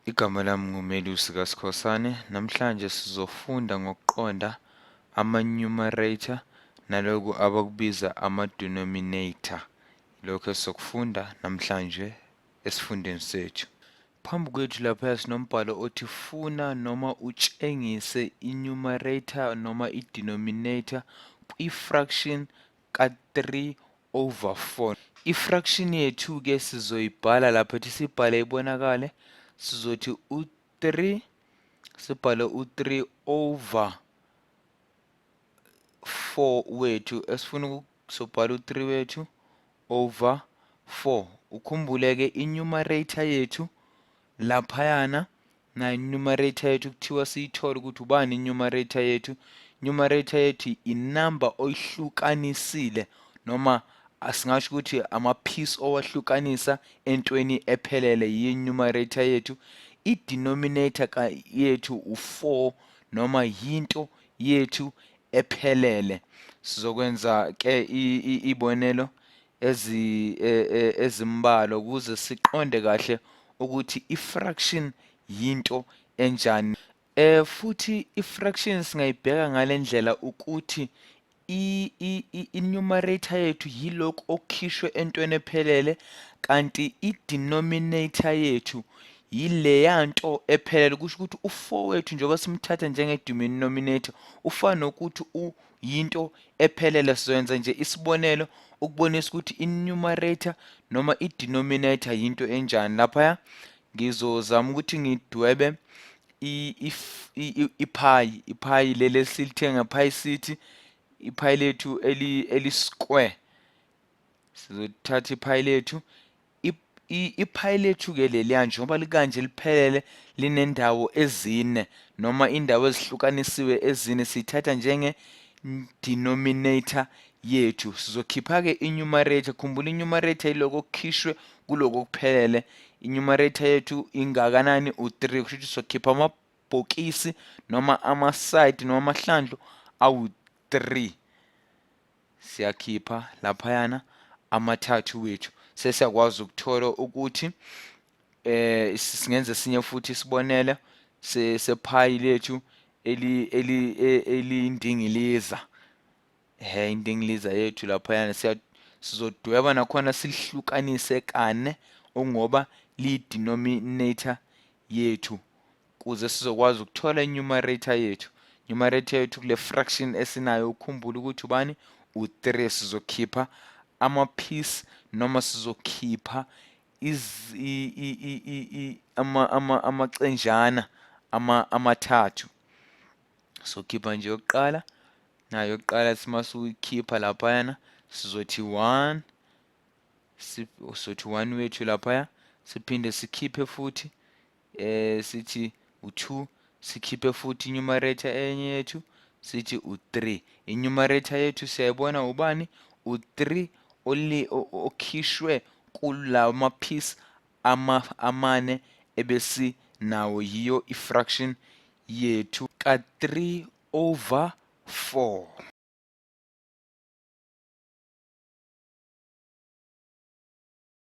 Igama lami nguMelusi kaSkhosane. Namhlanje sizofunda ngokuqonda ama-numerator naloku abakubiza ama-denominator. Lokho esizokufunda namhlanje esifundeni sethu. Phambi kwethu lapha sinombhalo othi funa noma utshengise i-numerator noma i-denominator kwi-fraction ka-3 over 4. I-fraction yethu-ke sizoyibhala lapha ethi sibhale ibonakale. Sizothi u-3 sibhale u-3 over 4 wethu esifuna sobhala u-3 wethu over 4. Ukhumbule-ke i-numerator yethu laphayana na i-numerator yethu kuthiwa siyithole ukuthi ubani i-numerator yethu. Numerator yethu inamba oyihlukanisile noma asingasho ukuthi ama-piece owahlukanisa entweni ephelele yi-numerator yethu. I-denominator yethu u-4 noma yinto yethu ephelele. Sizokwenza ke ibonelo ezimbalwa ukuze siqonde kahle ukuthi i-fraction yinto enjani. Futhi i-fraction singayibheka ngale ndlela ukuthi i-numerator yethu yilokhu okukhishwe entweni ephelele, kanti i-denominator yethu yileya nto ephelele. Kusho ukuthi u-4 wethu njengoba simthatha njenge-denominator ufana nokuthi yinto ephelele. Sizoyenza nje isibonelo ukubonisa ukuthi i-numerator noma i-denominator yinto enjani. Laphaya ngizozama ukuthi ngidwebe iphayi leli esilithenga phi sithi iphayi lethu eli-square. Sizothatha iphayi lethu. Iphayi lethu-ke leliya njengoba likanje liphelele linendawo ezine noma indawo ezihlukanisiwe ezine, siyithatha njenge-denominator yethu. Sizokhipha-ke i-numerator. Khumbula i-numerator yilokho okukhishwe kuloko okuphelele. I-numerator yethu ingakanani? U-3. Kusho ukuthi sizokhipha amabhokisi noma ama-side noma amahlandlo awu-3. Siyakhipha laphayana amathathu wethu. Sesiyakwazi ukuthola ukuthi singenza esinye futhi isibonelo sephayi lethu eliyindingiliza. Indingiliza yethu laphayana sizodweba nakhona silihlukanise kane ngoba liyi-denominator yethu ukuze sizokwazi ukuthola i-numerator yethu. Numerator yethu kule fraction esinayo ukhumbule ukuthi ubani? U-3. Sizokhipha ama-piece noma sizokhipha amacenjana amathathu. Sokhipha nje yokuqala nayo yokuqala masuyikhipha laphayana sizothi 1 wethu laphaya. Siphinde sikhiphe futhi sithi u-2, sikhiphe futhi i-numerator enye yethu sithi u-3. I-numerator yethu siyayibona ubani? U-3 okhishwe kulawo ma-piece amane ebesinawo, yiyo i-fraction yethu ka-3 over 4.